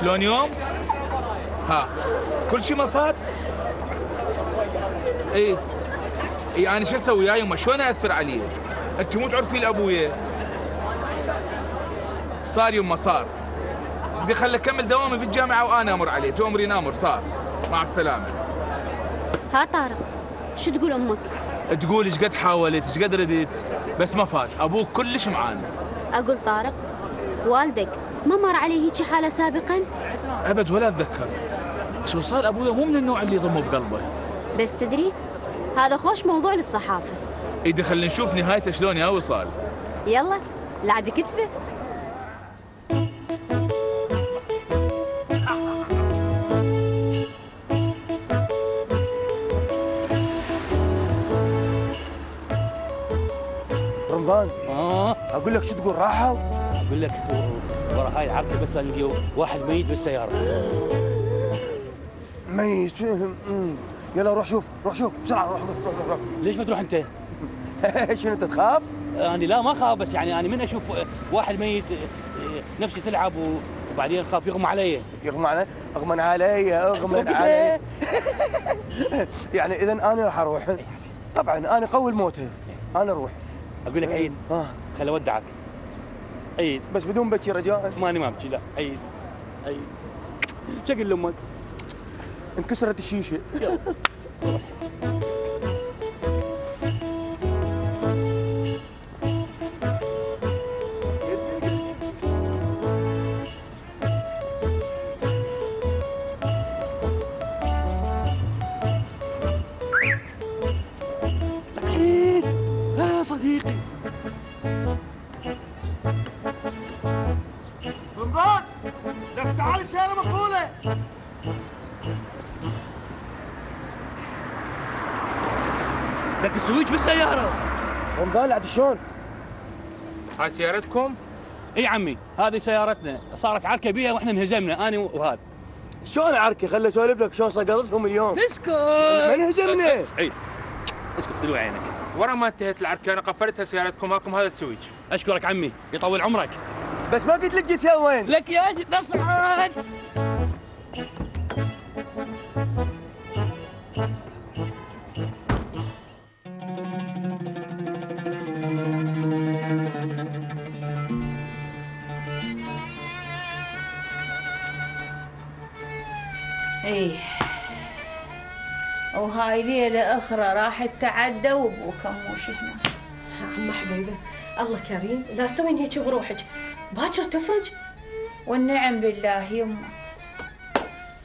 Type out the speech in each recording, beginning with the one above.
شلون يوم؟ ها كل شيء مفاد؟ ايه انا شو اسوي يا يمه؟ شلون اثر عليه؟ انتم مو تعرفين ابويا. صار يمه صار. بدي خليه اكمل دوامي بالجامعه وانا امر عليه، تؤمرين امر صار. مع السلامه. ها طارق، شو تقول امك؟ تقول ايش قد حاولت، ايش قد ردت، بس ما فات، ابوك كلش معاند. اقول طارق، والدك ما مر عليه هيك حاله سابقا؟ ابد ولا اتذكر. شو صار ابويا مو من النوع اللي يضمه بقلبه. بس تدري هذا خوش موضوع للصحافه. اذا خلينا نشوف نهايته شلون يا وصال. يلا لا عاد كتبه. رمضان اقول لك شو تقول راحوا؟ اقول لك ورا هاي العركه بس نلقيو واحد ميت بالسياره. ميت؟ يلا روح شوف بسرعه روح. ليش ما تروح انت؟ شنو انت تخاف؟ انا لا ما خاف، بس يعني انا من اشوف واحد ميت نفسي تلعب وبعدين خاف يغمى علي. اغمى علي يعني اذا انا راح اروح. طبعا انا قوي الموتى، انا اروح. اقول لك عيد خل اودعك. عيد بس بدون بكي رجاء. ماني ما ابكي لا. عيد شو اقول لامك؟ انكسرت الشيشه. صديقي رمضان لك تعال السيارة مقفولة. لك السويج بالسيارة. رمضان عاد شلون؟ هاي سيارتكم؟ اي عمي هذه سيارتنا، صارت عركة بيها واحنا انهزمنا انا وهذا. شلون عركة؟ خلي اسولف لك شلون سقطتهم اليوم. اسكت من هزمنا؟ عيد اسكت طلوع عينك. ورا ما انتهت العركه انا قفلتها سيارتكم ماكم هذا السويج. اشكرك عمي يطول عمرك. بس ما قلت لك جيت وين؟ لك يا اجي تصعد. ايه وهاي ليلة أخرى راح تعدى وأبوك أموش هنا. عم حبيبة الله كريم، لا تسوين هيك بروحك، باكر تفرج. والنعم بالله يمه،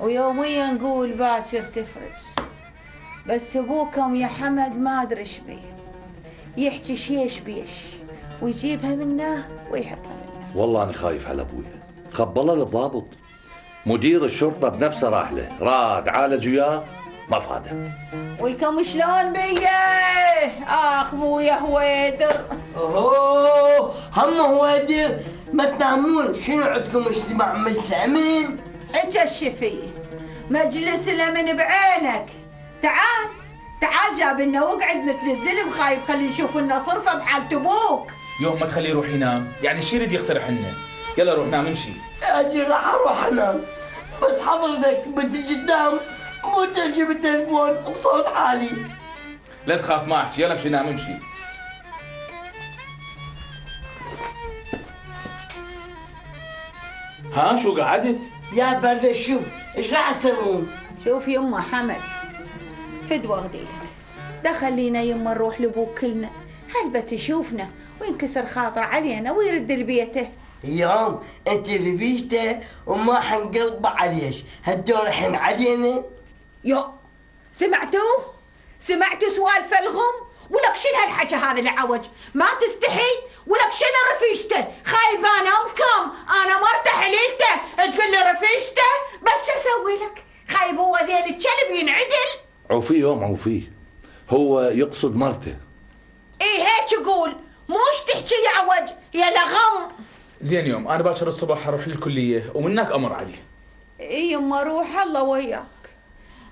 ويوميا نقول باكر تفرج، بس أبوكم يا حمد ما أدري إيش بيه، يحكي شيش بيش ويجيبها منه ويحطها منه. والله أنا خايف على أبويا، خبله للضابط، مدير الشرطة بنفسه راح له، راد عالج وياه ما فاده. والكم شلون بيه؟ اخ ابويا هويدر. اوه هم هويدر ما تنامون، شنو عندكم اجتماع ملسامين؟ حج الشفيه مجلس الا من بعينك. تعال جاب لنا واقعد مثل الزلم خايب، خلي نشوف لنا صرفه بحال ابوك. يوم ما تخليه يروح ينام، يعني شو يريد يقترح لنا؟ يلا روح نام امشي. اجي راح اروح انام، بس حضرتك بتجي تنام مو تجي بالتليفون بصوت عالي. لا تخاف ما احكي، يلا امشي نام امشي. ها شو قعدت؟ يا برد شوف ايش راح تسوون؟ شوف يما حمد فدوى اغديلك، دخلينا يما نروح لابوك كلنا، هلبة يشوفنا وينكسر خاطر علينا ويرد لبيته. يوم انت رفيجته وما حنقلب عليش، هالدور الحين علينا. يو سمعتوا سوالف الغم؟ ولك شنو هالحكي هذا العوج؟ ما تستحي؟ ولك شنو رفيجته؟ خايب انا امكم، انا مرته حليلته، تقول لي رفيجته؟ بس شو اسوي لك؟ خايب هو ذيل الكلب ينعدل؟ عوفيه يوم عوفيه، هو يقصد مرته. ايه هيك قول، موش تحكي يا عوج يا لغم. زين يوم انا باكر الصبح اروح للكليه ومنك امر عليه. اي يما روح الله وياك،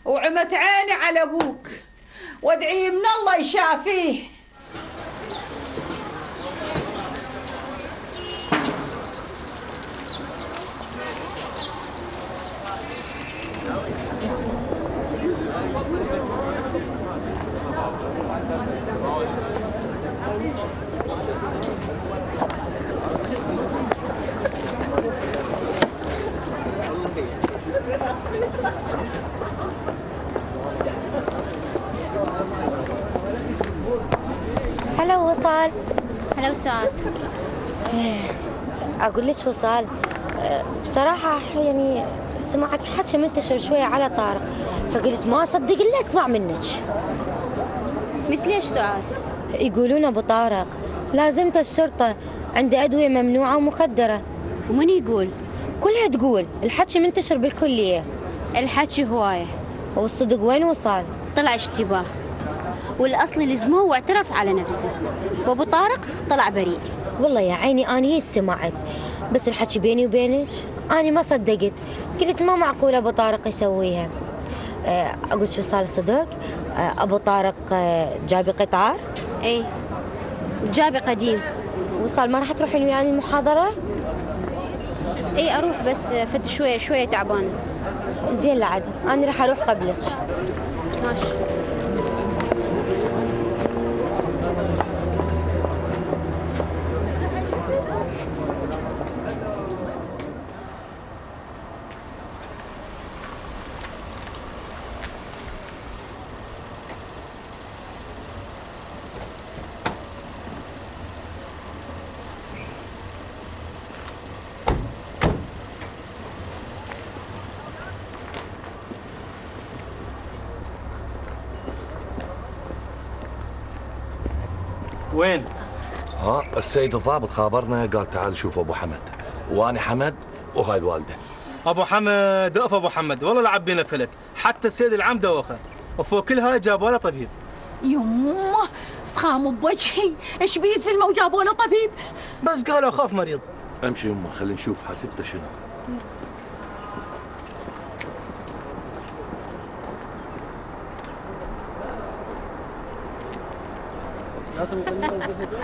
وعمت عيني على ابوك وادعي من الله يشافيه. ساعات؟ اقول لك وصال، بصراحه يعني سمعت حكي منتشر شويه على طارق، فقلت ما اصدق الا اسمع منك. مثل ايش سؤال؟ يقولون ابو طارق لازمته الشرطه، عنده ادويه ممنوعه ومخدره. ومن يقول؟ كلها تقول، الحكي منتشر بالكليه. الحكي هوايه والصدق وين وصال؟ طلع اشتباه، والاصل لزموه واعترف على نفسه، وابو طارق طلع بريء. والله يا عيني أنا هي سمعت، بس الحكي بيني وبينك أنا ما صدقت، قلت ما معقول أبو طارق يسويها. أقول شو صار صدق؟ أبو طارق جابي قطعار؟ إيه جابي قديم. وصال ما راح تروحين وياي المحاضرة؟ إيه أروح، بس فد شوية تعبانة. زين العادة، أنا راح أروح قبلك. ماشي. وين؟ السيد الضابط خابرنا، قال تعال شوف ابو حمد، وانا حمد وهاي الوالده. ابو حمد اقف ابو حمد، والله لعب بينا فلك، حتى السيد العام دوخه، وفوق كل هاي جابوا له طبيب. يمه سخام بوجهي، ايش بيه الزلمه وجابوا له طبيب؟ بس قالوا اخاف مريض. امشي يمه خلينا نشوف حسبته شنو.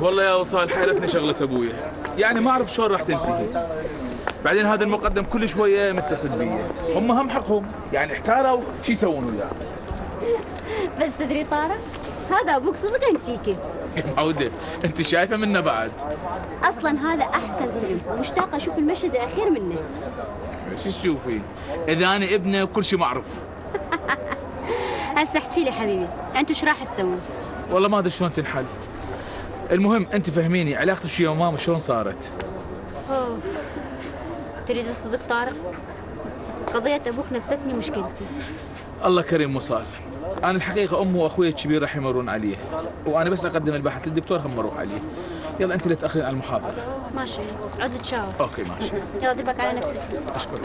والله يا وصال حيرتني شغلة ابويا، يعني ما اعرف شلون راح تنتهي. بعدين هذا المقدم كل شوية متصل بي، هم هم حقهم، يعني احتاروا شو يسوون وياه. بس تدري طارق، هذا ابوك صدق انتيكي. معودة، انت شايفة منه بعد؟ اصلا هذا احسن فيلم، ومشتاقة اشوف المشهد الاخير منه. شو تشوفي؟ اذا انا ابنه وكل شيء معروف. هسه احكي لي حبيبي، انتوا ايش راح تسوون؟ والله ما ادري شلون تنحل. المهم انت فهميني علاقتك ويا ماما شلون صارت؟ اوف، تريد الصدق طارق؟ قضية ابوك نستني مشكلتي. الله كريم وصال. انا الحقيقة امه واخوي الكبير راح يمرون عليه، وانا بس اقدم البحث للدكتور هم اروح عليه. يلا انت اللي تاخرين على المحاضرة. ماشي، عد تشاور. اوكي ماشي. يلا دير بالك على نفسك. اشكرك.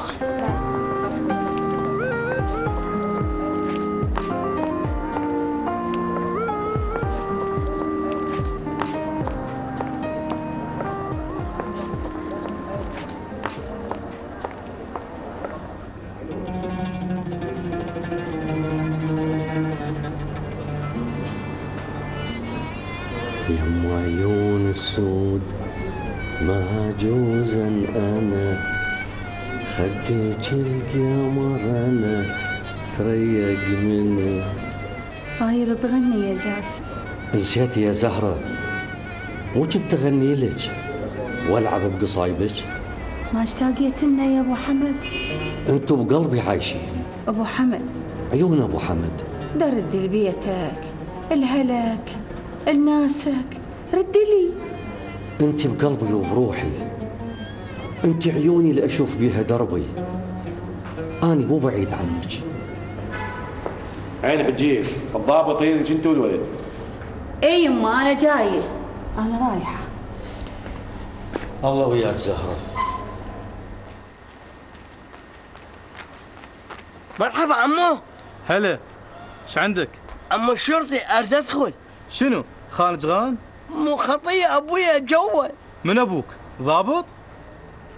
يم عيون السود معجوزا انا، خديك القمر انا تريق منه. صاير تغني يا جاسم. نسيت يا زهرة، مو كنت اغني لك والعب بقصايبك؟ ما اشتاقيت لنا يا ابو حمد؟ انتو بقلبي عايشين. ابو حمد، عيون ابو حمد، رد لبيتك، الهلك، الناسك، رد لي. انت بقلبي وبروحي، انت عيوني اللي اشوف بيها دربي، اني مو بعيد عنك. عين حجيب، الضابط يريدك انت والولد. اي يما انا جايه، انا رايحه. الله وياك زهره. مرحبا عمو. هلا، ايش عندك؟ عمو الشرطي اريد ادخل. شنو؟ خان جغان؟ مو خطيه ابويا جوا. من ابوك؟ ضابط؟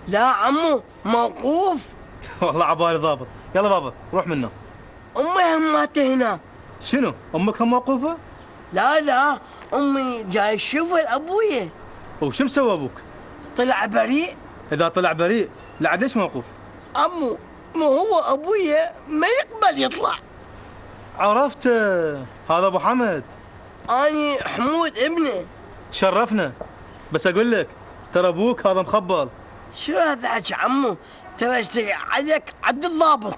لا عمو موقوف. والله عبالي ضابط. يلا بابا روح منه. امي هماته هنا. شنو؟ امك هم موقوفه؟ لا امي جاي تشوفها ابويا. وشو مسوى ابوك؟ طلع بريء. اذا طلع بريء لعد ليش موقوف؟ عمو مو هو ابويا ما يقبل يطلع. عرفت، هذا ابو حمد. اني حمود ابنه. تشرفنا، بس اقول لك ترى ابوك هذا مخبل. شو هذا حكي عمو؟ ترى اشتغل عليك عبد الضابط.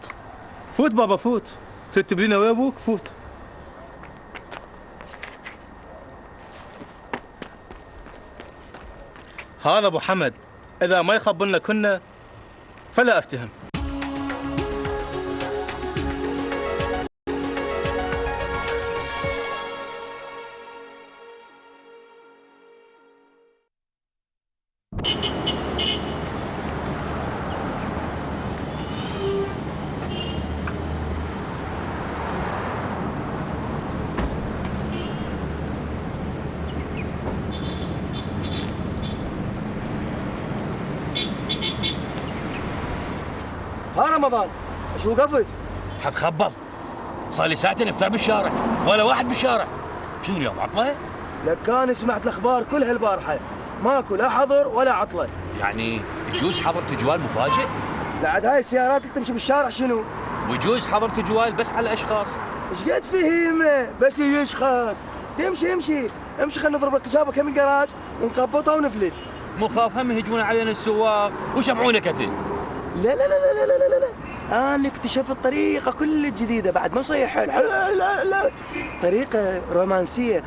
فوت بابا فوت، تريد تبرينا ويا ابوك؟ فوت. هذا ابو حمد اذا ما يخبرنا كنا فلا افتهم. ها رمضان شو وقفت؟ حتخبل. صار لي ساعتين افطر بالشارع ولا واحد بالشارع. شنو اليوم عطله؟ لك كان سمعت الاخبار كلها البارحه، ماكو لا حظر ولا عطله. يعني يجوز حظر تجوال مفاجئ؟ لا عاد هاي السيارات اللي تمشي بالشارع شنو؟ ويجوز حظر تجوال بس على اشخاص. ايش قد فهمه؟ بس الاشخاص. امشي خلينا نضرب لك جابه كم الجراج ونقبطها ونفلت. مو خاف هم يهجمون علينا السواق ويشمعونا كتل. لا لا لا لا لا لا لا، انا اكتشفت طريقه كل جديده بعد ما صيح. لا لا لا، طريقه رومانسيه.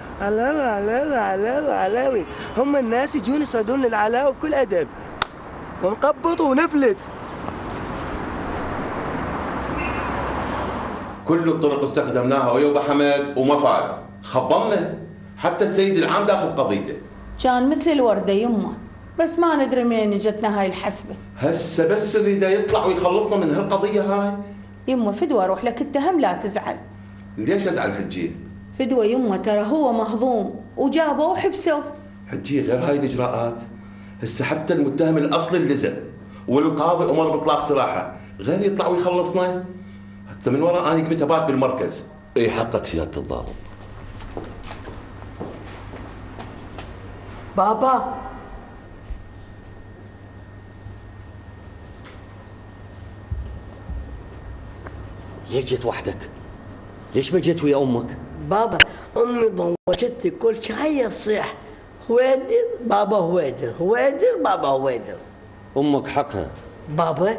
علاوي هم الناس يجون يصيدون العلاوي بكل ادب ونقبط ونفلت. كل الطرق استخدمناها ويا ابو حمد وما فات، خبرنا حتى السيد العام داخل قضيته. كان مثل الورده يمه، بس ما ندري منين اجتنا هاي الحسبه. هسه بس يريد يطلع ويخلصنا من هالقضيه هاي. يمه فدوى اروح لك اتهم لا تزعل. ليش ازعل حجيه؟ فدوى يمه ترى هو مهضوم وجابوه وحبسوه. حجيه غير هاي الاجراءات، هسه حتى المتهم الاصلي اللزم والقاضي امر باطلاق سراحه، غير يطلع ويخلصنا. حتى من وراء انا قمت ابات بالمركز. اي حقك سياده الضابط. بابا ليش جيت وحدك؟ ليش ما جيت ويا امك؟ بابا امي ضوجتني كل شيء تصيح هويدر بابا هويدر هويدر بابا هويدر. امك حقها. بابا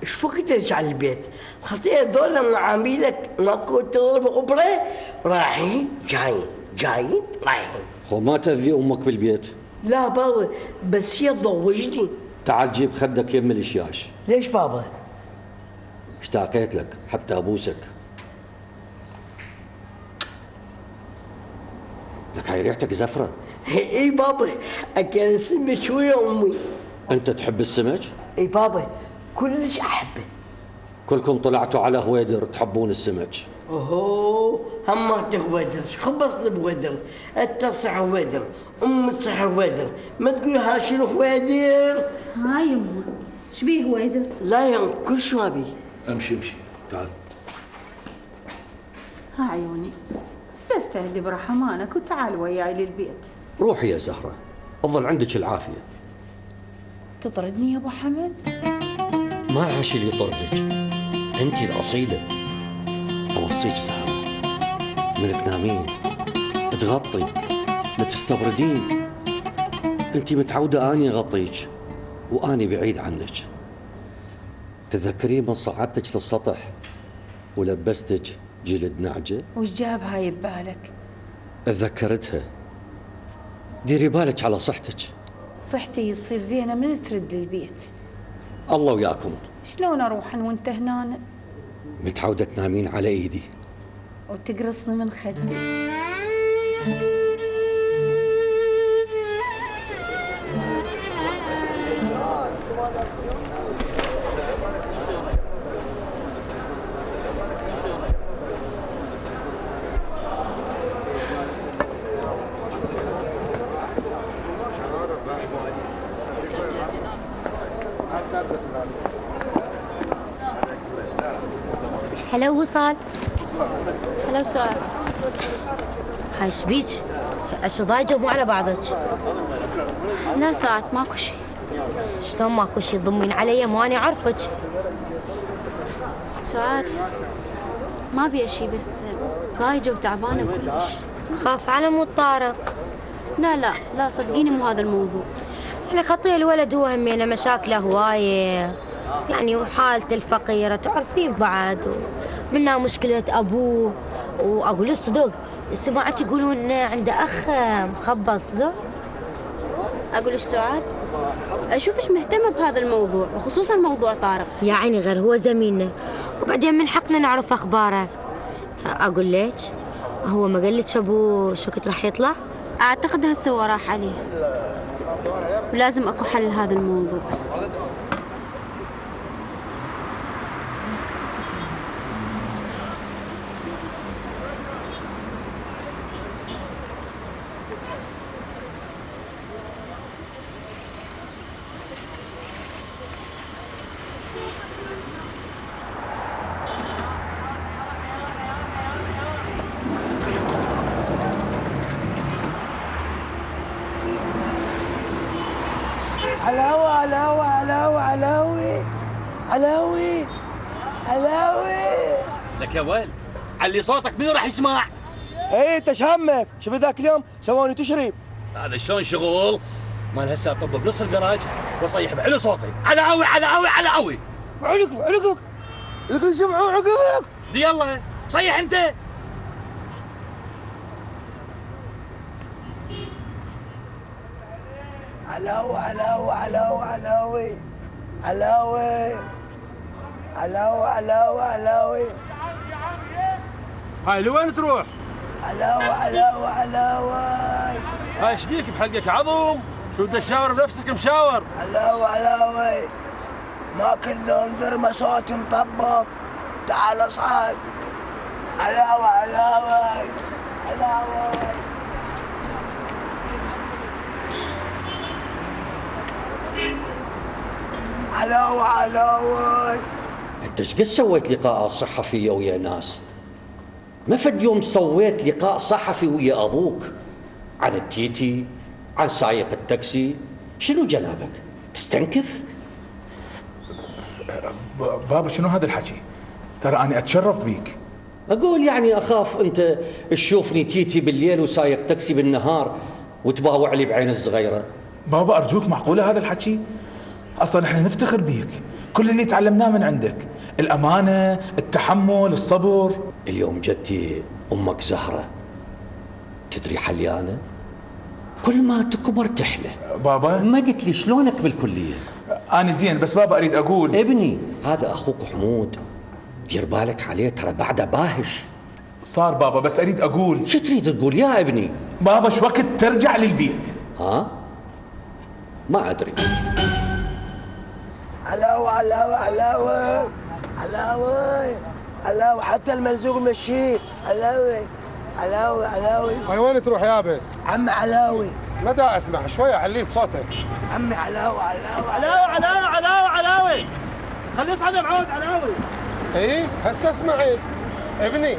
ايش وقت ترجع البيت؟ خطيه هذول معاميلك ماكو تضرب غبره رايحين جايين رايحين. هو ما تأذي امك بالبيت؟ لا بابا بس هي تضوجني. تعال جيب خدك يم الشياش. ليش بابا؟ اشتاقيت لك حتى ابوسك. لك هاي ريحتك زفرة. اي بابا اكل سمك شويه امي. انت تحب السمك؟ اي بابا كلش احبه. كلكم طلعتوا على هويدر تحبون السمك. اوهو همك هويدر خبصني بهويدر، انت صح هويدر، امي صح هويدر، ما تقول ها شنو هويدر؟ هاي يمه ايش بيه هويدر؟ لا يا كل شو ابي. امشي تعال. ها عيوني تستهدي برحمانك وتعال وياي للبيت. روحي يا زهرة، اظل عندك العافية. تطردني يا ابو حمد؟ ما عاش اللي يطردك، انت الاصيلة. اوصيك زهرة، من تنامين تغطي ما تستبردين. انت متعودة اني اغطيك واني بعيد عنك. تذكرين من صعدتك للسطح ولبستك جلد نعجة؟ وش جاب هاي ببالك؟ اتذكرتها. ديري بالك على صحتك. صحتي يصير زينة من ترد للبيت. الله وياكم. شلون اروح وانت هنا؟ متعودة تنامين على ايدي وتقرصني من خدي. هلا وصال. هلا سعاد. هاي شبيك؟ اشو ضايجه مو على بعضك؟ لا سعاد ماكو شيء. شلون ماكو شيء؟ تضمين علي مو اني اعرفك. سعاد ما بيها شيء بس ضايجه وتعبانه كلش. خاف على مو طارق. لا صدقيني مو هذا الموضوع. يعني خطيه الولد هو همينه مشاكله هوايه، يعني وحالته الفقيره تعرفين بعد، ومنها مشكله ابوه. واقول الصدق سمعت يقولون عنده اخ مخبل صدق؟ أقول إيش سعاد؟ أشوفش مهتمة بهذا الموضوع وخصوصا موضوع طارق. يا عيني غير هو زميلنا وبعدين من حقنا نعرف أخباره. أقول ليش هو ما قال لك أبوه شو كنت راح يطلع؟ أعتقد هسه هو راح عليه ولازم أكو حل لهذا الموضوع. علاوي علاوي علاوي علاوي علاوي علاوي. لك يا ولد علي صوتك مين راح يسمع؟ ايه انت شهمك، شوف ذاك اليوم سووني تشرب. هذا شلون شغل؟ مال هسه اطب بنص الجراج واصيح بعلو صوتي علاوي علاوي علاوي. وعلقك علقك لك يسمعوا عقبك. دي يلا صيح انت. علاوي علاوي علاوي علاوي علاوي علاوي علاوي علاوي. هاي لوين تروح؟ علاوي علاوي علاوي. هاي ايش بيك بحلقك عظم؟ شو بدك تشاور بنفسك مشاور؟ علاوي علاوي ما كلهم درمة صوت مطبق. تعال اصعد. علاوي علاوي علاوي. علاوي علاوي. انت ايش قد سويت لقاءات صحفيه ويا ناس؟ ما فد يوم سويت لقاء صحفي ويا ابوك عن التيتي، عن سايق التاكسي؟ شنو جنابك؟ تستنكف؟ بابا شنو هذا الحكي؟ ترى أنا أتشرف بيك. اقول يعني اخاف انت تشوفني تيتي بالليل وسايق تاكسي بالنهار وتباوع لي بعين الصغيره. بابا أرجوك معقولة هذا الحكي؟ أصلا احنا نفتخر بيك، كل اللي تعلمناه من عندك، الأمانة، التحمل، الصبر. اليوم جدتي أمك زهرة تدري حليانة؟ كل ما تكبر تحلى. بابا ما قلت لي شلونك بالكلية؟ أنا زين بس بابا أريد أقول ابني هذا أخوك حمود، دير بالك عليه ترى بعده باهش. صار بابا بس أريد أقول. شو تريد تقول يا ابني؟ بابا شو وقت ترجع للبيت؟ ها؟ ما أدري. علاوي علاوي علاوي علاوي علاوي حتى الملزوق مشيه. علاوي علاوي علاوي. هاي وين تروح يابا؟ عمي علاوي. متى اسمع شويه عليت صوتك. عمي علاوي علاوي علاوي علاوي علاوي علاوي. خليه يصعد بعود علاوي. اي هسه سمعت ابني،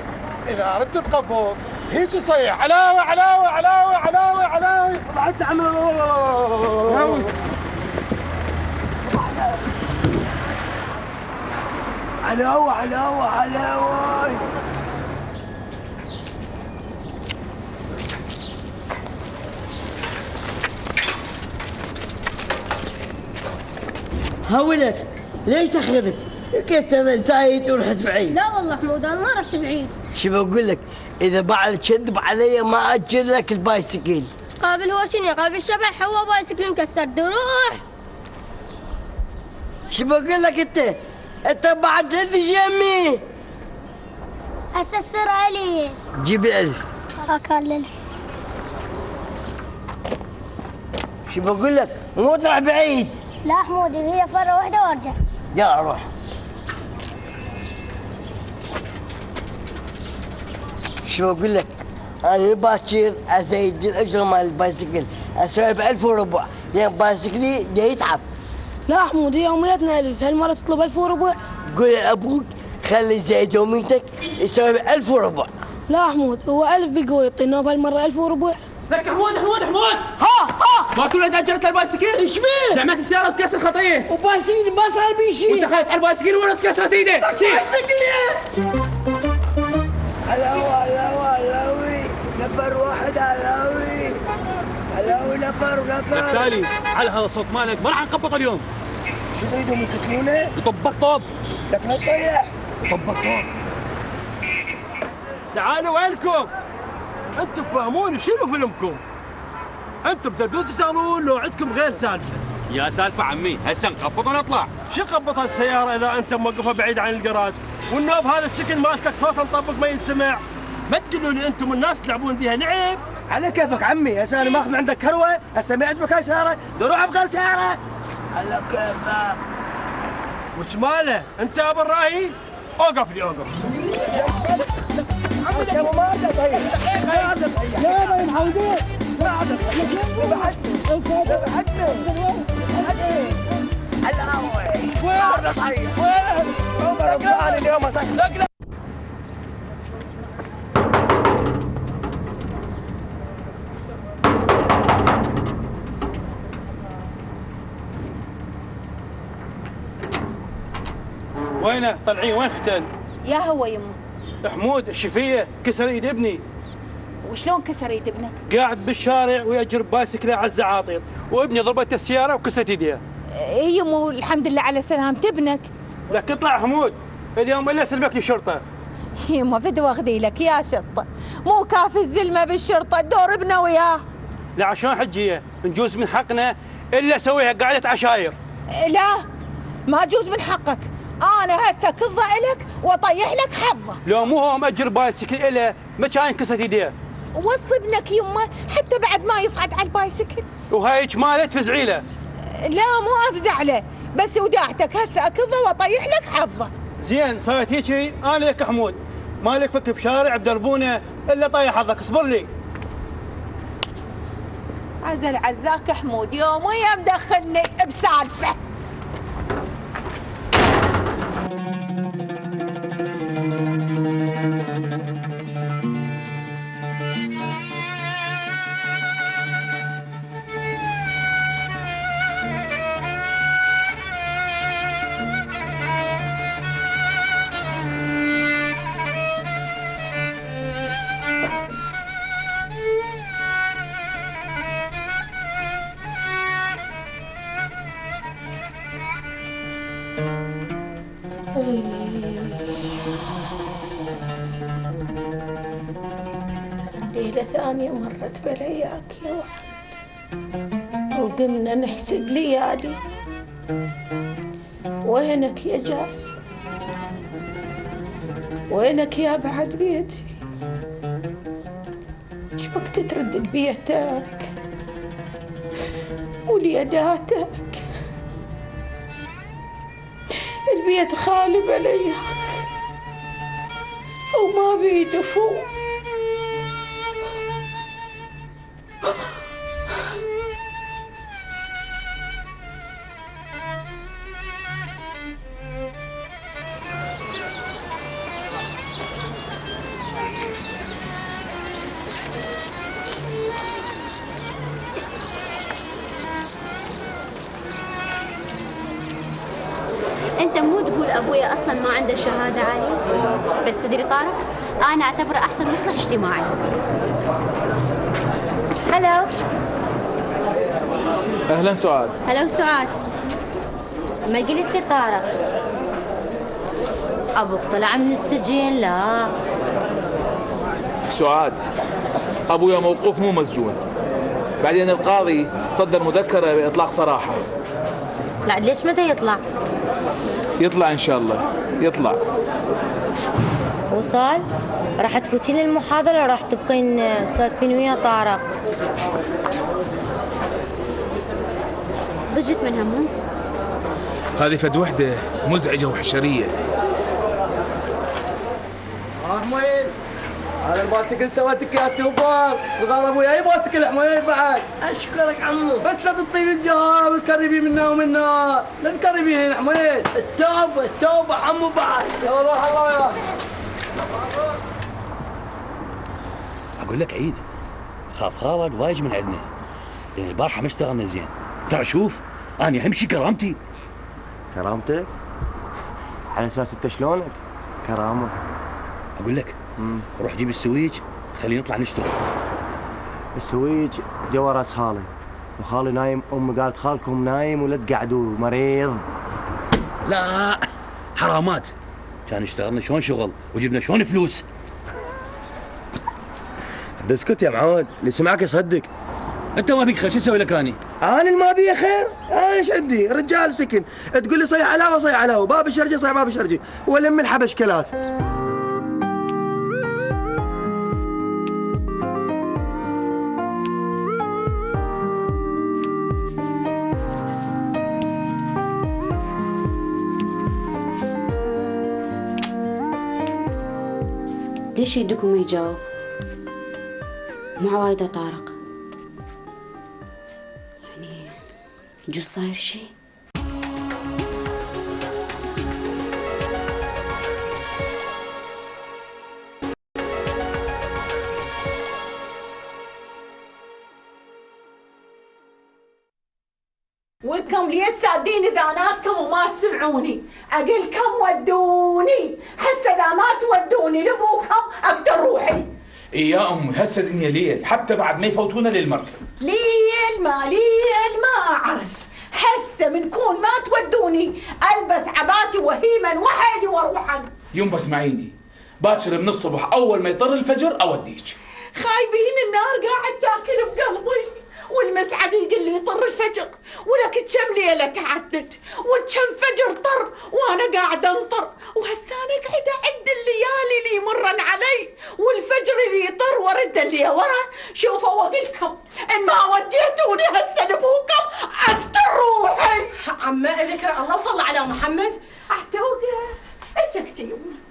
اذا اردت تقبض هيك صيح علاوي علاوي علاوي علاوي علاوي. طلعت عمي علاوي علاوي علاوي. هولك ليش تخربت؟ كيف انا زايد ورحت بعيد؟ لا والله حمود انا ما رحت بعيد. شو بقول لك؟ اذا بعد تكذب علي ما اجر لك البايسكل. قابل هو شنو؟ قابل الشبح هو بايسكل مكسر روح. شو بقول لك انت؟ انت بعد تدش يمي. هسه السر علي. جيب الالف. اكلل. شو بقول لك؟ مو تروح بعيد. لا حمودي هي فرة واحدة وارجع. يلا روح. شو بقول لك؟ انا باكر ازيد الاجره مال البايسكل اسوي ب1000 وربع لان بايسكلي دا يتعب. لا حمودي يوميتنا 1000 هالمرة تطلب 1000 وربع. قول لابوك خلي زيد يوميتك يسوي ب1000 وربع. لا حمود هو 1000 بالقوة يعطينا بهالمرة 1000 وربع. لك حمود حمود حمود. ها ما كل واحد اجرت البايسكل؟ ايش بيه؟ دعمت السيارة بكسر خطية. وبايسكل ما صار بيه شيء. وانت خايف على البايسكل ولا تكسرت ايدك؟ بايسكل علاوي علاوي علاوي. نفر واحد علاوي علاوي. نفر ونفر. تالي على هذا الصوت مالك ما راح نقبط اليوم. شو تريدهم يقتلونا؟ يطبق طوب. لك نصيح. يطبق طوب. تعالوا وينكم؟ انتم فهموني شنو فيلمكم؟ انتم تبدون تشتغلون لو عندكم غير سالفه. يا سالفه عمي، هسه نخبط ونطلع. شو خبط هالسياره اذا انت موقفه بعيد عن الجراج؟ والنوب هذا السكن مالتك صوته مطبق ما ينسمع. ما تقولوا لي انتم الناس تلعبون بها لعب. على كيفك عمي، هسه انا ماخذ من عندك كروه، هسه ما يعجبك هاي سياره، روح بغير سياره. على كيفك. وش ماله؟ انت ابو الراهي؟ اوقف لي اوقف. عمي يا ما عندك صحيح. يا ما ينعودون. لا عندك. وين صحيح؟ وين؟ عمر الثاني اليوم مسك. وينه؟ طلعين وين ختل؟ يا هو يمه. حمود الشفيه كسر ايد ابني. وشلون كسر ايد ابنك؟ قاعد بالشارع ويجر بايسكله على الزعاطيط، وابني ضربته السياره وكسرت ايديه. يمه الحمد لله على سلامة ابنك. لك اطلع حمود، اليوم الا سلمك الشرطه. يمه فدوا واخذي لك يا شرطه، مو كافي الزلمه بالشرطه، دور ابنه وياه. لا عشان حجيه نجوز من حقنا الا اسويها قاعده عشاير. لا ما جوز من حقك، انا هسه كضه الك واطيح لك حظه. لو مو هو مأجر بايسكل اله ما كان انكسرت ايديه. وصي ابنك يمه حتى بعد ما يصعد على البايسكل. وهايج ماله تفزعي له. لا مو افزع له، بس وداعتك هسه اكضه واطيح لك حظه. زين صارت هيك انا لك حمود، مالك فك بشارع بدربونه الا طايح حظك، اصبر لي. عزل عزاك حمود، يوم ويا مدخلني بسالفه. ليلة ثانية مرت بلياك يا وحد، وقمنا نحسب ليالي. وينك يا جاسم؟ وينك يا بعد بيتي؟ ايش وقت تردد بيتك وليداتك؟ البيت خالي بلياك وما بيدفو. انت مو تقول ابويا اصلا ما عنده شهاده عاليه، بس تدري طارق انا اعتبره احسن مصلح اجتماعي. هلو. اهلا سعاد. هلو سعاد. ما قلت لي طارق ابوك طلع من السجن؟ لا سعاد، ابويا موقوف مو مسجون، بعدين القاضي صدر مذكره باطلاق سراحه. لا ليش متى يطلع؟ يطلع ان شاء الله يطلع. وصال راح تفوتين المحاضرة راح تبقين تسولفين ويا طارق؟ ضجت من همه. هذه فد وحده مزعجه وحشريه. حميد انا الباسكل سويتك يا سوبر، وقال ابويا باسكل حميد بعد. اشكرك عمو، بس لا تطيب الجهه والكربي منا ومنا، لا تكربي هنا حميد. التوبه عمو بعد. يلا روح الله وياك. اقول لك عيد، خاف خالد وايج من عندنا، لان البارحه ما اشتغلنا زين. ترى شوف انا اهم شيء كرامتي. كرامتك؟ على اساس انت شلونك؟ كرامه. اقول لك روح جيب السويج خلينا نطلع نشتغل. السويج جوا راس خالي، وخالي نايم، امي قالت خالكم نايم ولا تقعدوا مريض. لا حرامات، كان اشتغلنا شلون شغل وجبنا شلون فلوس. اسكت يا معود، اللي سمعك يصدق. انت ما بيك خير، شو اسوي لك اني؟ انا ما بي خير، انا ايش عندي؟ رجال سكن، تقول لي صيح علاوه صيح علاوه، باب الشرجي صيح باب الشرجي، ولم الحبشكلات. ليش يدكم ما يجاوب؟ مع وايد طارق، يعني جوز صاير شي. ولكم ليه سادين اذاناتكم وما تسمعوني؟ اقلكم ودوني، هسه اذا ما تودوني لابوكم اقدر روحي. إيه يا أمي هسه دنيا ليل، حتى بعد ما يفوتونا للمركز. ليل ما أعرف، هسه منكون ما تودوني ألبس عباتي وهيما وحدي وأروحن. يوم اسمعيني، باكر من الصبح أول ما يطر الفجر أوديك. خايبين النار قاعد تاكل بقلبي، والمسعد يقول لي طر الفجر، ولك كم ليله تعدت وكم فجر طر وانا قاعده انطر، وهسه انا قاعده اعد الليالي اللي يمرن علي والفجر اللي يطر وارد اللي ورا. شوفوا واقلكم ان ما وديتوني هسه لابوكم اقتل روحي. عمه ذكر الله وصلى على محمد. اعتوقع اسكتي يمه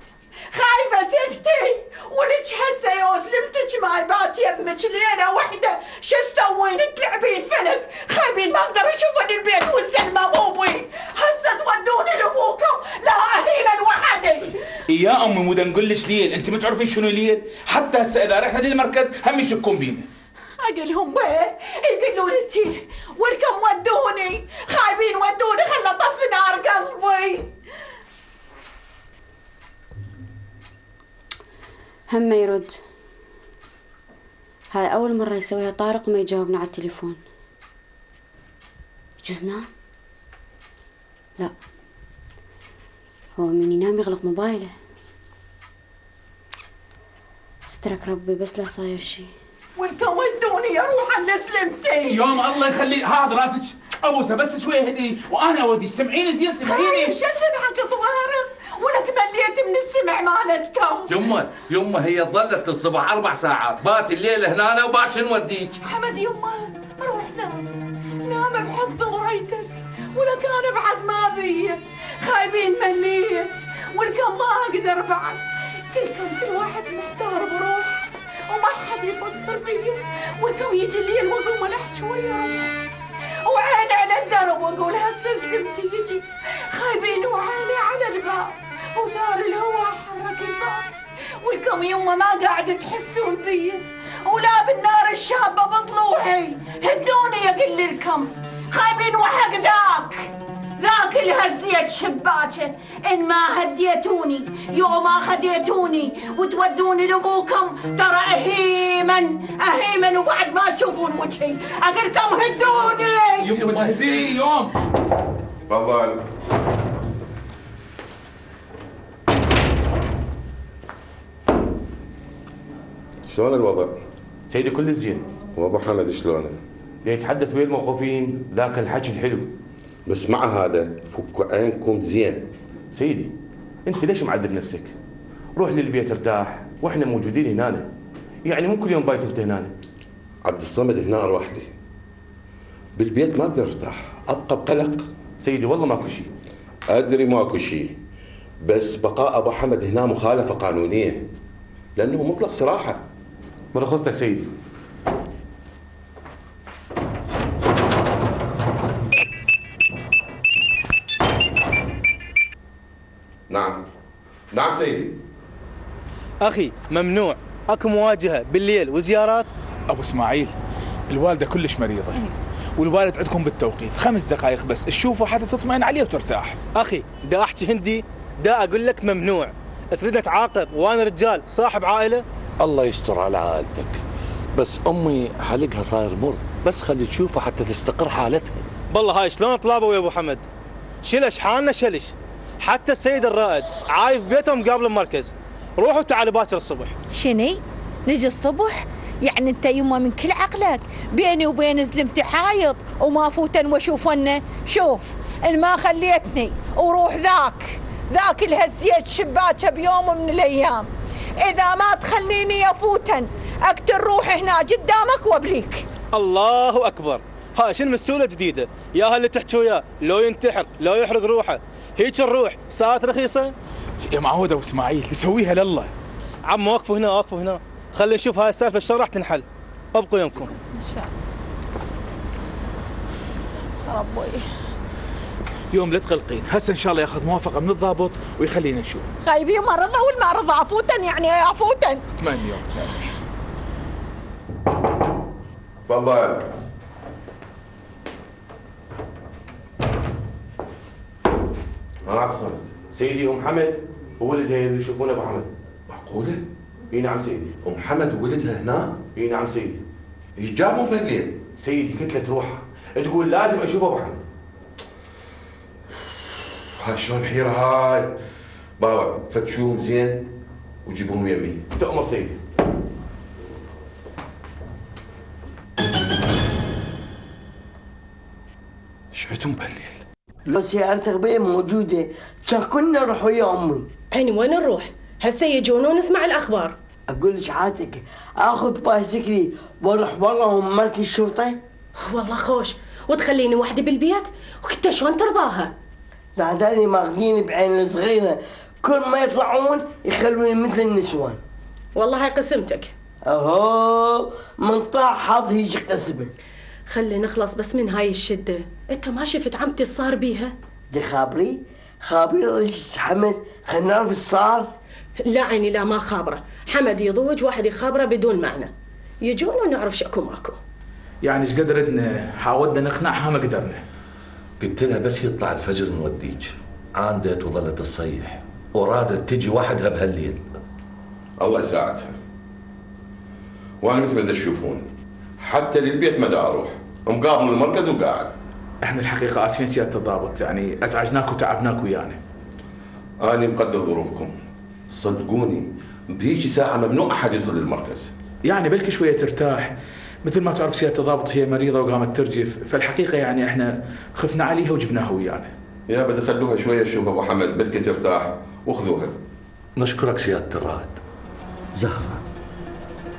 خايبه سكتي، ولك هسه يوزلمتك ما يبات يمك ليله وحده، شو تسوين؟ تلعبين فلك، خايبين ما اقدر اشوف البيت والزلمه مو بي، هسه تودوني لابوكم لا اهيما وحدي. يا امي مو نقول لك ليل، انت ما تعرفين شنو ليل؟ حتى هسه اذا رحنا للمركز هم يشكون بينا. اقلهم بيه يقولوا لي تي ولكم ودوني، خايبين ودوني خلى طف نار قلبي. هم ما يرد، هاي أول مرة يسويها طارق وما يجاوبنا على التليفون. يجوز نام؟ لا، هو من ينام يغلق موبايله. سترك ربي بس لا صاير شي. ولكم ودوني اروح على سلمتي. يوم الله يخلي هذا راسك ابوسه بس شوي هدي وانا اوديك. سمعيني زين سمعيني. شو سمعك طوارق؟ ولك مليت من السمع مالتكم. يمه هي ظلت للصبح 4 ساعات، بات الليله هنا وباكر نوديك. حمد يمه روح نام بحضن ضمريتك، ولك انا بعد ما بي خايبين مليت، ولكم ما اقدر بعد. كلكم كل واحد محتار بروح وما حد يفكر بي، ولكم يجي الليل واقوم احكي وياه وعيني على الدرب واقول هسه سلمتي يجي، خايبين وعيني على الباب وثار الهواء حرك الباب، ولكم يمه ما قاعد تحسون بي ولا بالنار الشابه بطلوعي. هدوني اقول لكم خايبين وحق ذاك اللي هزيت شباكه، ان ما هديتوني يوم ما خذيتوني وتودوني لابوكم ترى اهيمن وبعد ما تشوفون وجهي. اقول لكم هدوني. يما هدي يوم. تفضل. شلون الوضع؟ سيدي كل زين. وابو حمد شلونه؟ يتحدث ويا الموقوفين ذاك الحكي الحلو، بس مع هذا فكوا عينكم زين. سيدي انت ليش معذب نفسك؟ روح للبيت ارتاح واحنا موجودين هنا، يعني مو كل يوم بايت انت هنا. عبد الصمد هنا اروح لي، بالبيت ما اقدر ارتاح، ابقى بقلق. سيدي والله ماكو شيء. ادري ماكو شيء، بس بقاء ابو حمد هنا مخالفه قانونيه لانه مطلق سراحه. مرخصتك سيدي. نعم سيدي. اخي ممنوع اكو مواجهه بالليل وزيارات. ابو اسماعيل الوالده كلش مريضه والوالد عندكم بالتوقيت 5 دقائق بس تشوفه حتى تطمئن عليه وترتاح. اخي دا احكي هندي، دا اقول لك ممنوع. تريد تعاقب وانا رجال صاحب عائله. الله يستر على عائلتك، بس امي حلقها صاير مر، بس خلي تشوفها حتى تستقر حالتها. بالله هاي شلون طلابه يا ابو حمد؟ شلش حالنا شلش، حتى السيد الرائد عايف بيتهم قبل المركز. روحوا تعالوا باكر الصبح. شني؟ نجي الصبح؟ يعني انت يما من كل عقلك بيني وبين زلمتي حايط وما فوتن واشوفن. شوف ان ما خليتني وروح ذاك الهزيت شباكه بيوم من الايام. اذا ما تخليني افوتن اقتل روحي هنا قدامك وابليك. الله اكبر، هاي شنو مسؤولة جديدة؟ يا اللي تحكي وياه لو ينتحر لو يحرق روحه، هيك الروح صارت رخيصة؟ يا معود ابو اسماعيل تسويها لله. عم وقفوا هنا، خلينا نشوف هاي السالفة شلون راح تنحل. ابقوا يمكم. ان شاء الله. ربي يوم لا تقلقين، هسه ان شاء الله ياخذ موافقة من الضابط ويخلينا نشوف. خايبين ما رضى والما رضى افوتن يعني افوتن. 8 يوم. تفضل. صمت. سيدي ام حمد وولدها يشوفون ابو حمد. معقوله؟ اي نعم سيدي. ام حمد وولدها هنا؟ اي نعم سيدي. ايش جابهم بهالليل؟ سيدي كتلة روحها تقول لازم اشوف ابو حمد. هاي شلون حيره هاي؟ باوع فتشوهم زين وجيبوهم يمي. تؤمر سيدي. شعتهم بهالليل؟ لو سيارة غبية موجودة كان كنا نروح ويا أمي. يعني وين نروح؟ هسه يجون ونسمع الأخبار. أقول لك عاتك آخذ بايسكلي وأروح وراهم مركز الشرطة؟ والله خوش، وتخليني وحدي بالبيت؟ وكنت شلون ترضاها؟ ناداني ماخذيني بعين صغيرة، كل ما يطلعون يخلوني مثل النسوان. والله هاي قسمتك. أهو من طاع حظ يجي قسمه. خلي نخلص بس من هاي الشدة. انت ما شفت عمتي صار بيها؟ دي خابري رجل حمد، خلينا نعرف ايش صار. لا عيني لا، ما خابره. حمد يضوج واحد يخابره بدون معنى. يجون ونعرف شكو ماكو. يعني ايش قد ردنا حاولنا نقنعها ما قدرنا. قلت لها بس يطلع الفجر نوديك، عاندت وظلت تصيح ورادت تجي وحدها بهالليل. الله يساعدها. وانا مثل ما تشوفون حتى للبيت ما دا اروح، مقابل المركز وقاعد. احنا الحقيقه اسفين سياده الضابط، يعني ازعجناك وتعبناك ويانا. انا مقدر ظروفكم، صدقوني بهيجي ساعه ممنوع احد يدخل المركز. يعني بلكي شويه ترتاح، مثل ما تعرف سياده الضابط هي مريضه وقامت ترجف، فالحقيقه يعني احنا خفنا عليها وجبناها ويانا. يا بدي خلوها شويه تشوف ابو حمد، بلكي ترتاح وخذوها. نشكرك سياده الرائد. زهره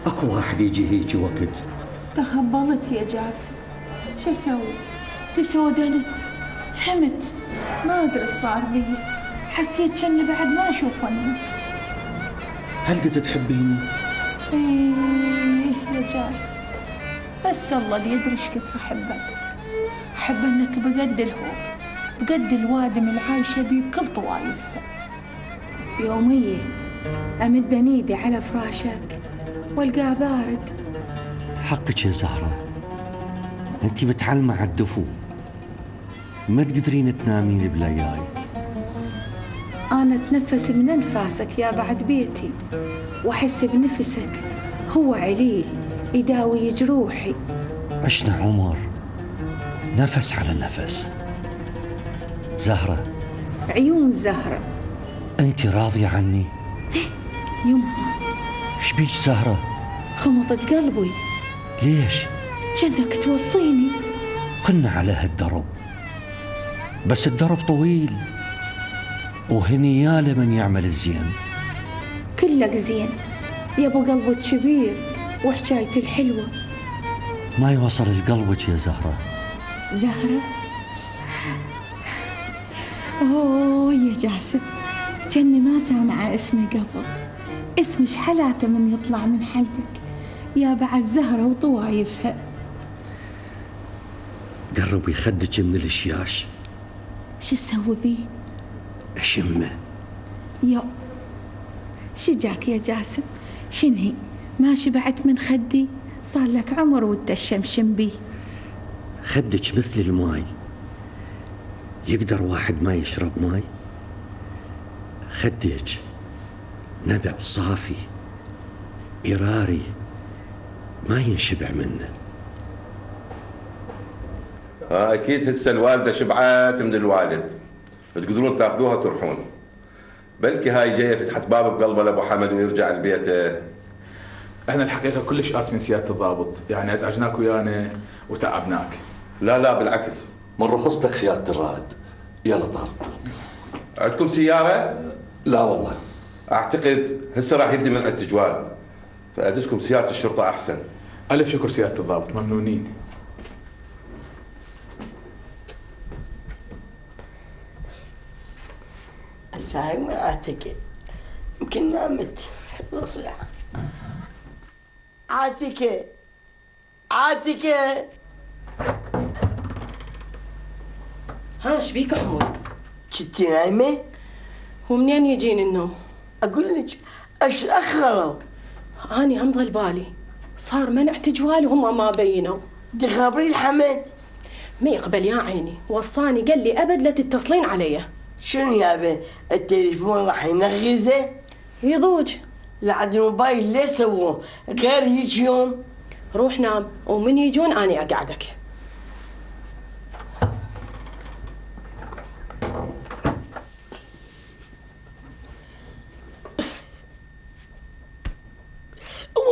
اكو واحد يجي هيجي وقت. تخبلت يا جاسم، شو اسوي؟ تسودنت، حمت، ما ادري ايش صار بي، حسيت كأني بعد ما اشوف امك. هل قد تحبيني؟ ايه يا جاسم، بس الله اللي يدري ايش كثر احبك. احب انك بقد الهو، بقد الوادم العايشه بيه بكل طوايفها. يوميه امد ايدي على فراشك والقاه بارد. حقك يا زهره، انت متعلمه على الدفو، ما تقدرين تنامين بلياي. انا اتنفس من انفاسك يا بعد بيتي، واحس بنفسك هو عليل يداوي جروحي. عشنا عمر نفس على نفس. زهره، عيون زهره، انت راضيه عني؟ يمه شبيك زهره؟ خمطت قلبي. ليش؟ جنك توصيني. كنا على هالدرب، بس الدرب طويل وهنياله من يعمل الزين. كلك زين يا ابو قلبك كبير وحكايتي الحلوه. ما يوصل لقلبك يا زهره. زهره؟ اوه يا جاسم، جني ما سامعه اسمي قبل. اسمش حلاته من يطلع من حلقك يا بعد زهره وطوايفها. قربي خدك من الشياش. شو اسوي بيه؟ اشمه. يو شجاك يا جاسم؟ شنهي ما شبعت من خدي؟ صار لك عمر وتشمشم بيه. خدك مثل الماي، يقدر واحد ما يشرب ماي؟ خدك نبع صافي إراري ما ينشبع منه. اكيد هسه الوالده شبعت من الوالد، تقدرون تاخذوها وتروحون. بلكي هاي جايه فتحت باب بقلبه لابو حمد ويرجع لبيته. احنا الحقيقه كلش اسفين سياده الضابط، يعني ازعجناك ويانا وتعبناك. لا لا بالعكس. من رخصتك سياده الرائد. يلا طارق. عندكم سياره؟ لا والله. اعتقد هسه راح يبدي منع التجوال، فادزكم سياده الشرطه احسن. الف شكر سياده الضابط، ممنونين. الساعة ما عاتكة، يمكن نامت. خلص يا عاتكة. عاتكة. ها ايش بيك حمود؟ كنتي نايمة؟ ومنين يجيني النوم؟ أقول لك ايش أخروا؟ أني هم ضل بالي صار منع تجوالي وهم ما بينوا. دي خبري حمد. ما يقبل يا عيني، وصاني قال لي أبد لا تتصلين علي. شنو يابا؟ التليفون راح ينغزه؟ يضوج. لعد الموبايل ليه سووه؟ غير هيك يوم؟ روح نام ومن يجون أني أقعدك.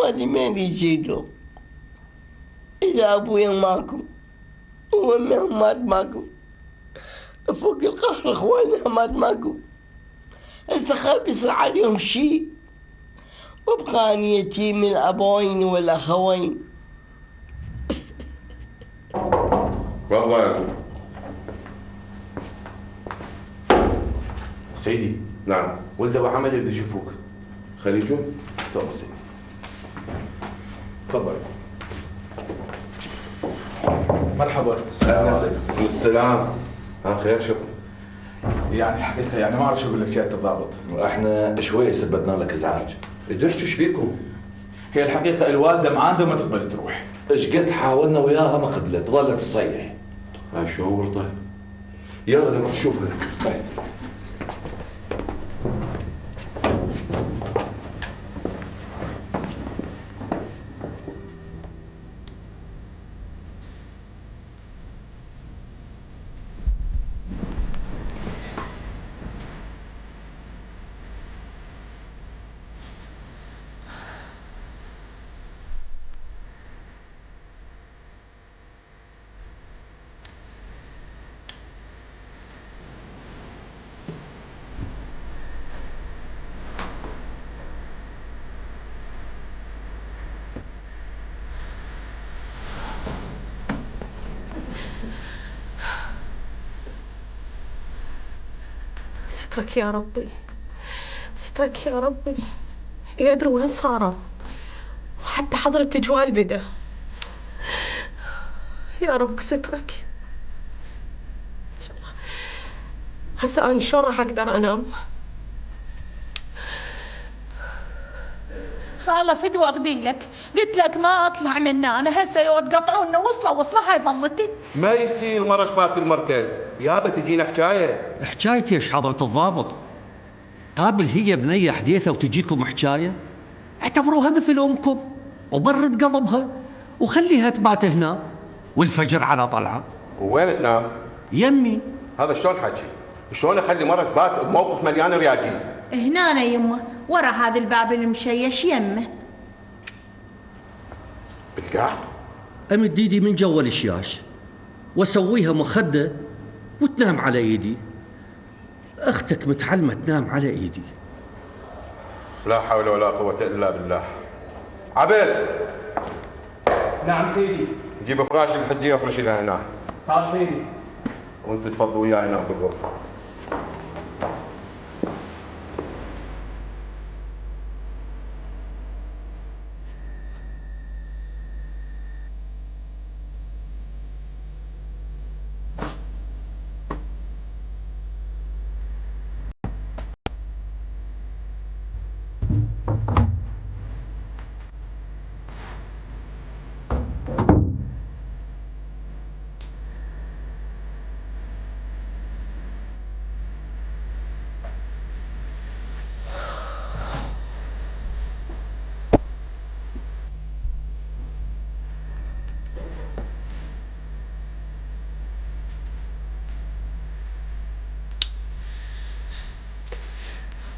والي مين يجيله؟ إذا أبويا ماكو وأمي مات ماكو، فوق القهر إخواني مات ماكو، هسه خاف يصير عليهم شي وابقى أنا يتيم الأبوين والأخوين. والله سيدي. نعم. ولد ابو حمد يريد يشوفوك. خليجون. تفضل سيدي. تفضل. مرحبا. السلام عليكم. السلام. خير شو؟ يعني الحقيقه يعني ما اعرف شو اقول لك سياده الضابط. واحنا شوي سببنا لك ازعاج. بدو احكوا ايش بيكم؟ هي الحقيقه الوالده معانده وما تقبل تروح. ايش قد حاولنا وياها ما قبلت، ظلت تصيح. هاي شو ورطه؟ يلا نروح نشوفها. طيب. سترك يا ربي، سترك يا ربي. يدري وين صاروا؟ حتى حضر التجوال بدا. يا رب سترك. هسه أنا شلون راح أقدر أنام؟ خالة فدوى أغدي لك، قلت لك ما أطلع من أنا هسه يود قطعونا وصلة هاي ظلتي. ما يصير مرة شباب في المركز، يابا تجينا حكاية. حكاية ايش حضرة الضابط؟ قابل هي بنية حديثة وتجيكم حكاية؟ اعتبروها مثل أمكم وبرد قلبها وخليها تبات هنا والفجر على طلعة. وين تنام؟ يمي. هذا شلون حكي؟ شلون اخلي مرة تبات بموقف مليان رياجيل؟ هنا يمه ورا هذا الباب المشيش يمه. بالقاع؟ أمد ايدي من جوا الشياش واسويها مخدة وتنام على ايدي. اختك متعلمة تنام على ايدي. لا حول ولا قوة الا بالله. عبد. نعم سيدي. جيب فراش الحجية وافرش لها هنا. صار سيدي. وانت تفضل وياي هنا بالغرفة.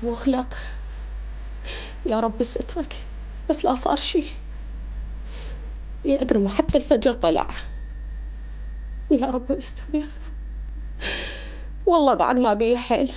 واخلق يا رب سترك، بس لا صار شي. يا أدري حتى الفجر طلع. يا رب استر. والله بعد ما بيه حيل.